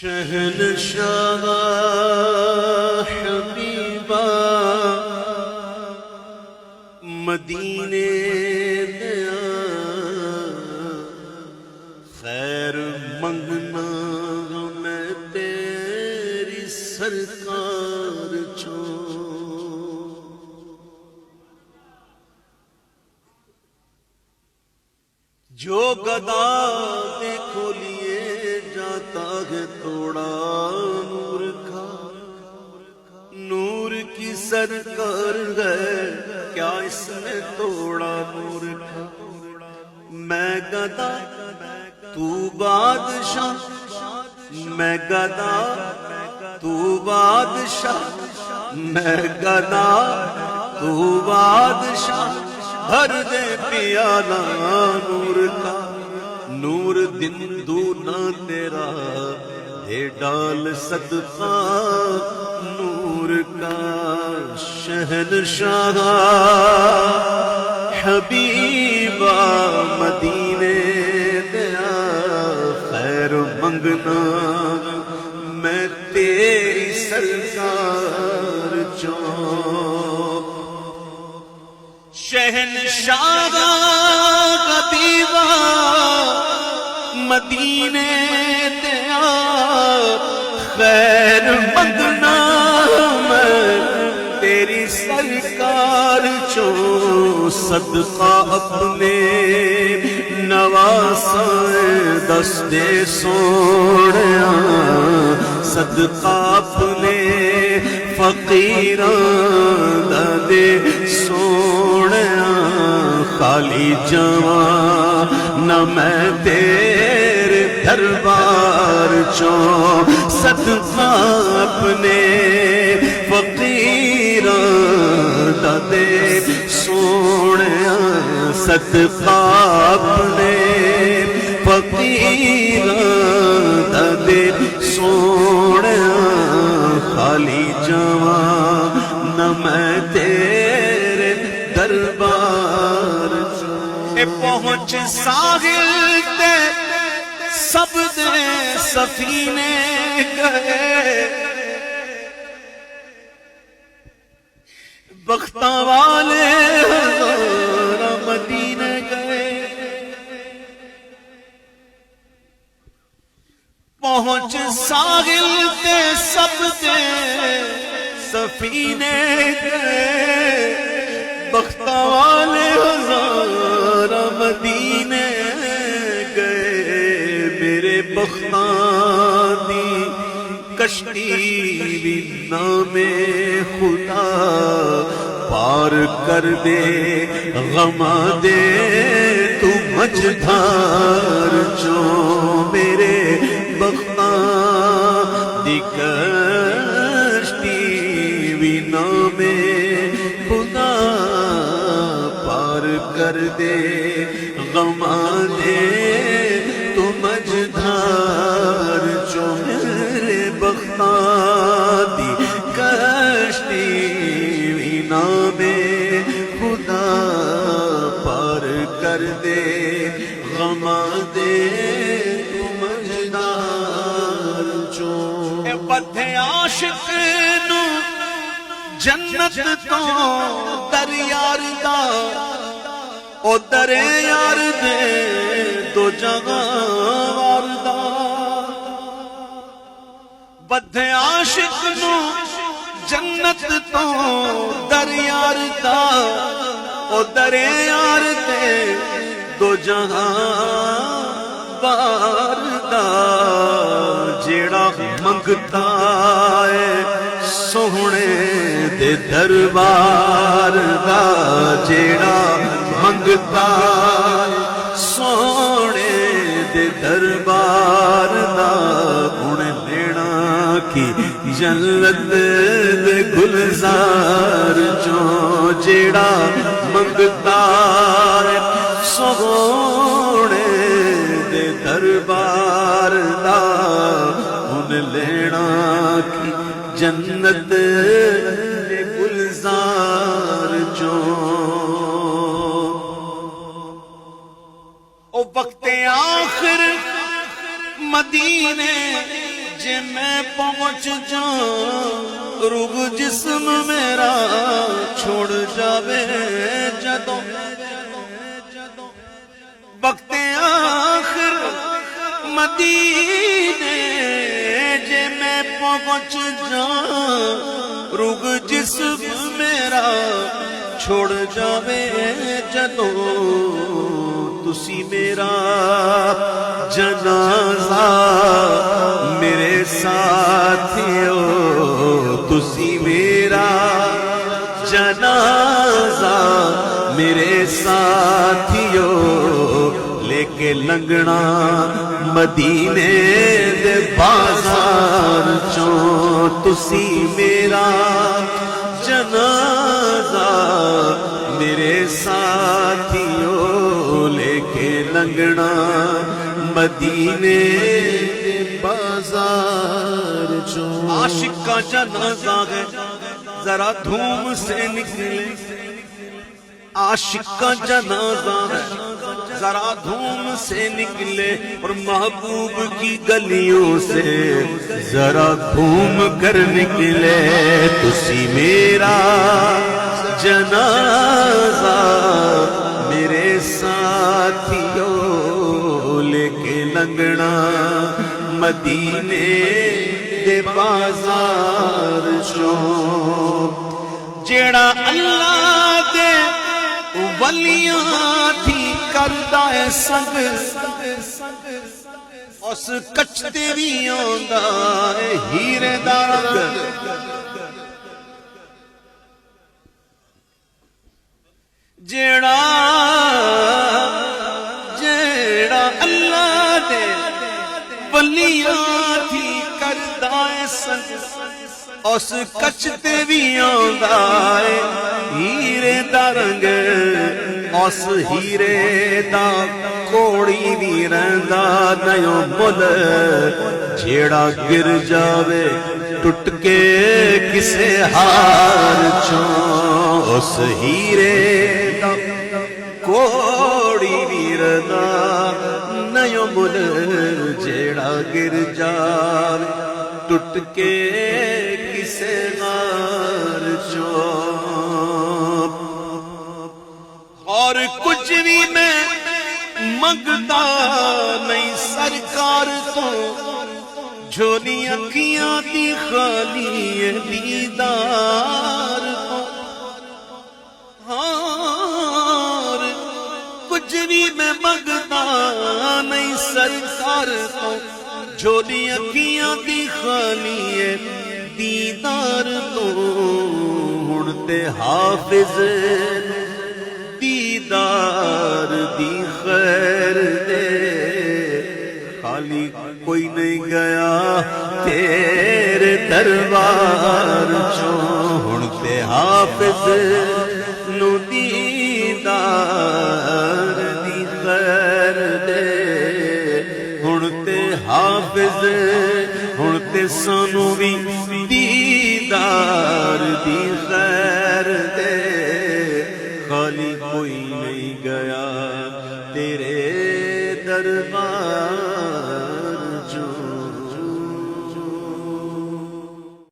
شہنشاہ حبیبا مدینے دیا خیر منگنا میں تیری سرکار جو گدا دیکھو لیے جاتا ہے توڑا نور کا، نور کی سرکار ہے کیا اس میں توڑا نور کا؟ میں گدا تو بادشاہ، میں گدا تو بادشاہ، میں گدا تو بادشاہ، بھر دے پیالہ نور کا، نور دن دونا تیرا دے ڈال صدقہ نور کا۔ شہنشاہ حبیبا مدینے دیا خیر منگنا میں تیری سرکار شہنشاہ حبیبا مدینے دیا خیر منگنا میں تیری سرکار صدقہ اپنے نواسائے دستے سوڑیا، صدقہ اپنے فقیران دے سوڑیا، خالی جوان نہ میں تیرے دربار صدقہ اپنے فقیران دے سوڑیا، صدقہ اپنے فقیران دے سوڑیا، خالی جوان نہ میں تیرے دربار پہنچ ساحل تے سب دے سفینے گئے، بختاں والے ہزارہ مدینے گئے، پہنچ ساحل تے سب دے سفینے گئے، بختاں والے ہزارہ مدینے گئے، میرے بختاں دی کشتی بھی نام خدا پار کر دے، غما دے تو مجھدار میرے بختاں دی کشتی بھی نام خدا پار کر دے، غما دے تو مجھدار میرے بختاں دی کشتی بھی نام خدا پار کر دے، غما دے تو مجھدار اے بدھے عاشق نو جنت تو در یار دا، او در یار دے دو جگہ واردا، بدھے عاشق نو جنت تو در یار دا، او در یار دے دو جگہ واردا، جیڑا منگتا ہے سونے دے دربار دا، جیڑا منگتا سونے دے دربار دا، انہیں لینا کی جنت دے گلزار جیڑا منگتا سونے دے دربار دا، انہیں لینا کی جنت دے گلزار او وقت آخر مدینے جے میں پہنچ جاؤں روح جسم میرا چھوڑ جاوے جدوں وقت آخر مدینے جے میں پہنچ جاؤں روح جسم میرا چھوڑ جاوے جدوں تسی میرا جنازہ میرے ساتھیو تسی میرا جنازہ میرے ساتھیو لے کے لنگنا مدینے دے بازار چوں تسی میرا جنازہ میرے ساتھیو لے کے لنگنا مدینے دے بازار چوں عاشق کا جنازہ ہے ذرا دھوم سے نکلے عاشق کا جنازہ ہے ذرا دھوم سے نکلے اور محبوب کی گلیوں سے ذرا گھوم کر نکلے تسی میرا جنازہ میرے ساتھیو لے کے لنگنا مدینے دے بازار چوں جیڑا اللہ دے ولیاں تھی کردہ ہے سنگ اس کچھتے بھی آندہ ہے ہیرے دارگ جیڑا اللہ دے ولیاں تھی کردہ ہے سنگ اس کچھتے بھی آندہ ہے ہیرے دا رنگ اس ہیرے دا کوڑی بھی رہندا نیو مل جیڑا گر جاوے ٹٹ کے کسے ہار چوں اس ہیرے دا کوڑی بھی رہندا نیو مل جیڑا گر جاوے ٹٹ کے کسے غار چوں اور کچھ بھی میں منگتا نہیں سرکار تو جھولی اکھیاں دی خالی دیدار کو اور کچھ بھی میں منگتا نہیں سرکار تو جھولی اکھیاں دی خالی دیدار تو ہڑتے حافظ دیدار دی خیر دے خالی کوئی نہیں گیا تیرے دربار چوں ہڑتے حافظ نو دیدار دی خیر دے ہڑتے حافظ ہڑتے سانو بھی دیدار دی خیر دے خالی کوئی